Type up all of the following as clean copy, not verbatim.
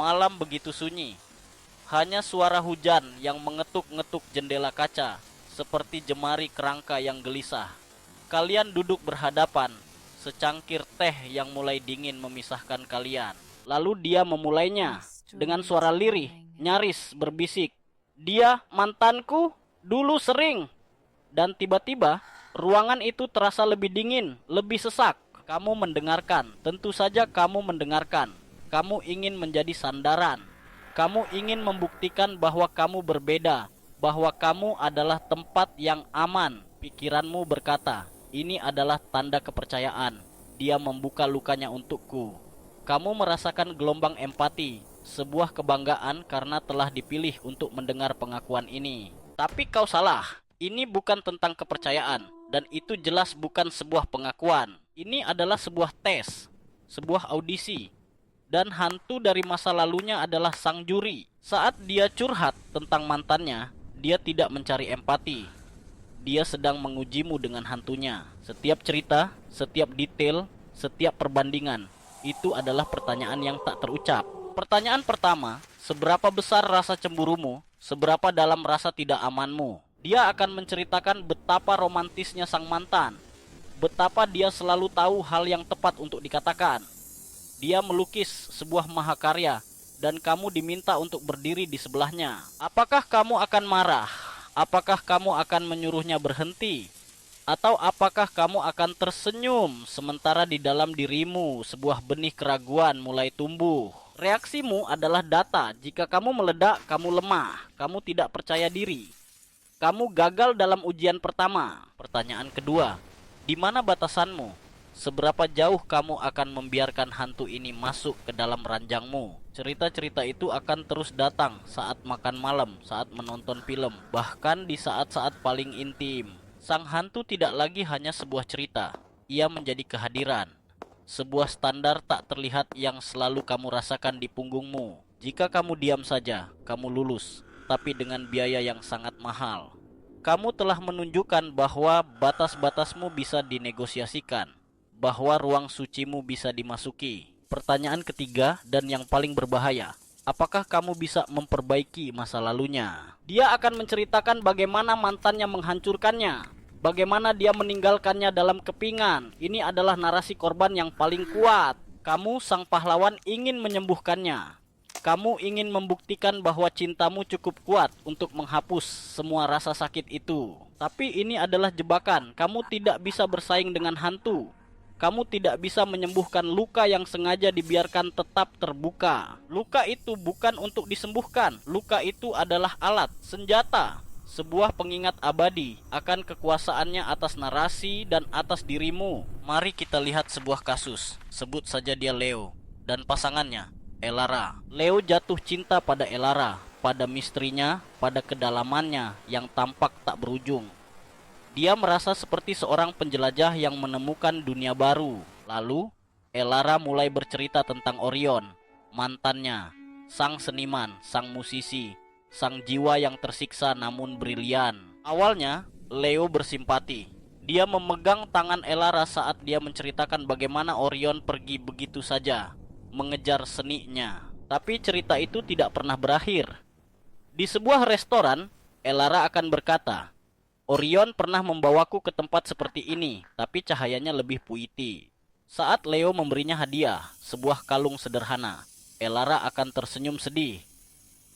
Malam begitu sunyi. Hanya suara hujan yang mengetuk-ngetuk jendela kaca, seperti jemari kerangka yang gelisah. Kalian duduk berhadapan, secangkir teh yang mulai dingin memisahkan kalian. Lalu dia memulainya dengan suara lirih, nyaris berbisik. Dia mantanku, dulu sering. Dan tiba-tiba, ruangan itu terasa lebih dingin, lebih sesak. Kamu mendengarkan, tentu saja kamu mendengarkan. Kamu ingin menjadi sandaran. Kamu ingin membuktikan bahwa kamu berbeda, bahwa kamu adalah tempat yang aman. Pikiranmu berkata, ini adalah tanda kepercayaan. Dia membuka lukanya untukku. Kamu merasakan gelombang empati, sebuah kebanggaan karena telah dipilih untuk mendengar pengakuan ini. Tapi kau salah, ini bukan tentang kepercayaan, dan itu jelas bukan sebuah pengakuan. Ini adalah sebuah tes, sebuah audisi. Dan hantu dari masa lalunya adalah sang juri. Saat dia curhat tentang mantannya, dia tidak mencari empati. Dia sedang mengujimu dengan hantunya. Setiap cerita, setiap detail, setiap perbandingan, itu adalah pertanyaan yang tak terucap. Pertanyaan pertama, seberapa besar rasa cemburumu? Seberapa dalam rasa tidak amanmu? Dia akan menceritakan betapa romantisnya sang mantan. Betapa dia selalu tahu hal yang tepat untuk dikatakan. Dia melukis sebuah mahakarya dan kamu diminta untuk berdiri di sebelahnya. Apakah kamu akan marah? Apakah kamu akan menyuruhnya berhenti? Atau apakah kamu akan tersenyum sementara di dalam dirimu sebuah benih keraguan mulai tumbuh? Reaksimu adalah data. Jika kamu meledak, kamu lemah, kamu tidak percaya diri. Kamu gagal dalam ujian pertama. Pertanyaan kedua, di mana batasanmu? Seberapa jauh kamu akan membiarkan hantu ini masuk ke dalam ranjangmu? Cerita-cerita itu akan terus datang saat makan malam, saat menonton film, bahkan di saat-saat paling intim. Sang hantu tidak lagi hanya sebuah cerita, ia menjadi kehadiran. Sebuah standar tak terlihat yang selalu kamu rasakan di punggungmu. Jika kamu diam saja, kamu lulus, tapi dengan biaya yang sangat mahal. Kamu telah menunjukkan bahwa batas-batasmu bisa dinegosiasikan, bahwa ruang sucimu bisa dimasuki. Pertanyaan ketiga dan yang paling berbahaya, apakah kamu bisa memperbaiki masa lalunya? Dia akan menceritakan bagaimana mantannya menghancurkannya, bagaimana dia meninggalkannya dalam kepingan. Ini adalah narasi korban yang paling kuat. Kamu sang pahlawan ingin menyembuhkannya. Kamu ingin membuktikan bahwa cintamu cukup kuat untuk menghapus semua rasa sakit itu. Tapi ini adalah jebakan. Kamu tidak bisa bersaing dengan hantu. Kamu tidak bisa menyembuhkan luka yang sengaja dibiarkan tetap terbuka. Luka itu bukan untuk disembuhkan. Luka itu adalah alat, senjata, sebuah pengingat abadi akan kekuasaannya atas narasi dan atas dirimu. Mari kita lihat sebuah kasus. Sebut saja dia Leo dan pasangannya, Elara. Leo jatuh cinta pada Elara, pada misterinya, pada kedalamannya yang tampak tak berujung. Dia merasa seperti seorang penjelajah yang menemukan dunia baru. Lalu, Elara mulai bercerita tentang Orion, mantannya, sang seniman, sang musisi, sang jiwa yang tersiksa namun brilian. Awalnya, Leo bersimpati. Dia memegang tangan Elara saat dia menceritakan bagaimana Orion pergi begitu saja, mengejar seninya. Tapi cerita itu tidak pernah berakhir. Di sebuah restoran, Elara akan berkata, Orion pernah membawaku ke tempat seperti ini, tapi cahayanya lebih puiti. Saat Leo memberinya hadiah, sebuah kalung sederhana, Elara akan tersenyum sedih.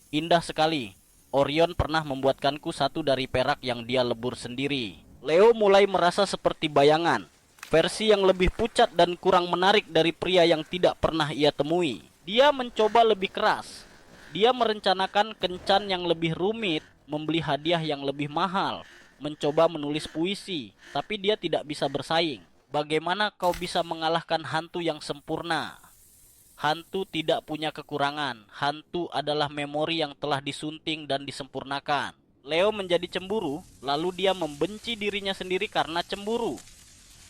Indah sekali. Orion pernah membuatkanku satu dari perak yang dia lebur sendiri. Leo mulai merasa seperti bayangan, versi yang lebih pucat dan kurang menarik dari pria yang tidak pernah ia temui. Dia mencoba lebih keras. Dia merencanakan kencan yang lebih rumit, membeli hadiah yang lebih mahal, mencoba menulis puisi, tapi dia tidak bisa bersaing. Bagaimana kau bisa mengalahkan hantu yang sempurna? Hantu tidak punya kekurangan. Hantu adalah memori yang telah disunting dan disempurnakan. Leo menjadi cemburu, lalu dia membenci dirinya sendiri karena cemburu.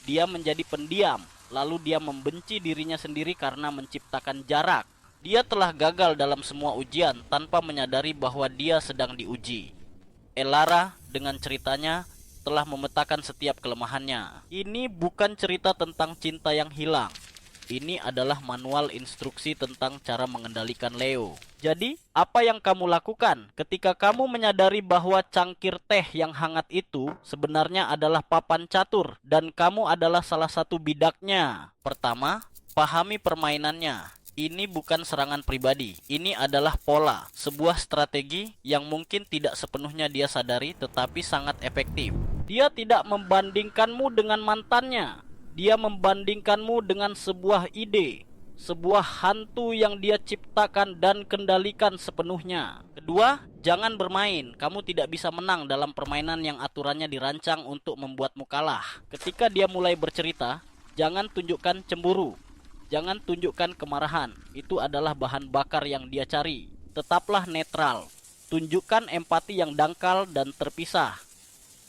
Dia menjadi pendiam, lalu dia membenci dirinya sendiri karena menciptakan jarak. Dia telah gagal dalam semua ujian tanpa menyadari bahwa dia sedang diuji. Elara dengan ceritanya telah memetakan setiap kelemahannya. Ini bukan cerita tentang cinta yang hilang. Ini adalah manual instruksi tentang cara mengendalikan Leo. Jadi, apa yang kamu lakukan ketika kamu menyadari bahwa cangkir teh yang hangat itu sebenarnya adalah papan catur dan kamu adalah salah satu bidaknya? Pertama, pahami permainannya. Ini bukan serangan pribadi. Ini adalah pola, sebuah strategi yang mungkin tidak sepenuhnya dia sadari tetapi sangat efektif. Dia tidak membandingkanmu dengan mantannya. Dia membandingkanmu dengan sebuah ide, sebuah hantu yang dia ciptakan dan kendalikan sepenuhnya. Kedua, jangan bermain. Kamu tidak bisa menang dalam permainan yang aturannya dirancang untuk membuatmu kalah. Ketika dia mulai bercerita, jangan tunjukkan cemburu. Jangan tunjukkan kemarahan. Itu adalah bahan bakar yang dia cari. Tetaplah netral. Tunjukkan empati yang dangkal dan terpisah.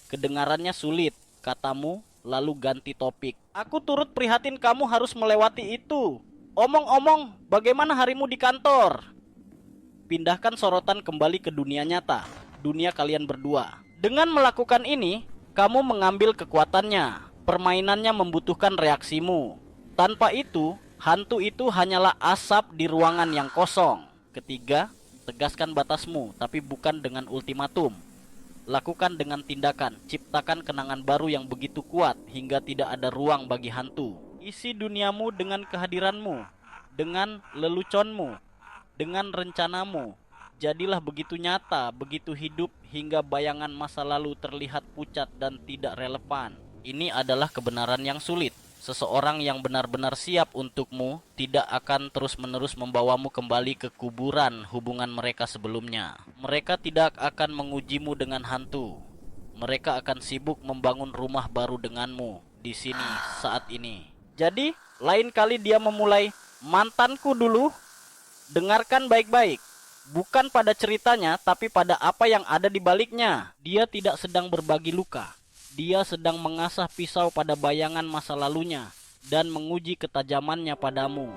Kedengarannya sulit, katamu, lalu ganti topik. Aku turut prihatin kamu harus melewati itu. Omong-omong, bagaimana harimu di kantor? Pindahkan sorotan kembali ke dunia nyata, dunia kalian berdua. Dengan melakukan ini, kamu mengambil kekuatannya. Permainannya membutuhkan reaksimu. Tanpa itu, hantu itu hanyalah asap di ruangan yang kosong. Ketiga, tegaskan batasmu, tapi bukan dengan ultimatum. Lakukan dengan tindakan, ciptakan kenangan baru yang begitu kuat hingga tidak ada ruang bagi hantu. Isi duniamu dengan kehadiranmu, dengan leluconmu, dengan rencanamu. Jadilah begitu nyata, begitu hidup hingga bayangan masa lalu terlihat pucat dan tidak relevan. Ini adalah kebenaran yang sulit. Seseorang yang benar-benar siap untukmu tidak akan terus-menerus membawamu kembali ke kuburan hubungan mereka sebelumnya. Mereka tidak akan mengujimu dengan hantu. Mereka akan sibuk membangun rumah baru denganmu di sini saat ini. Jadi, lain kali dia memulai, mantanku dulu, dengarkan baik-baik. Bukan pada ceritanya, tapi pada apa yang ada di baliknya. Dia tidak sedang berbagi luka. Dia sedang mengasah pisau pada bayangan masa lalunya dan menguji ketajamannya padamu.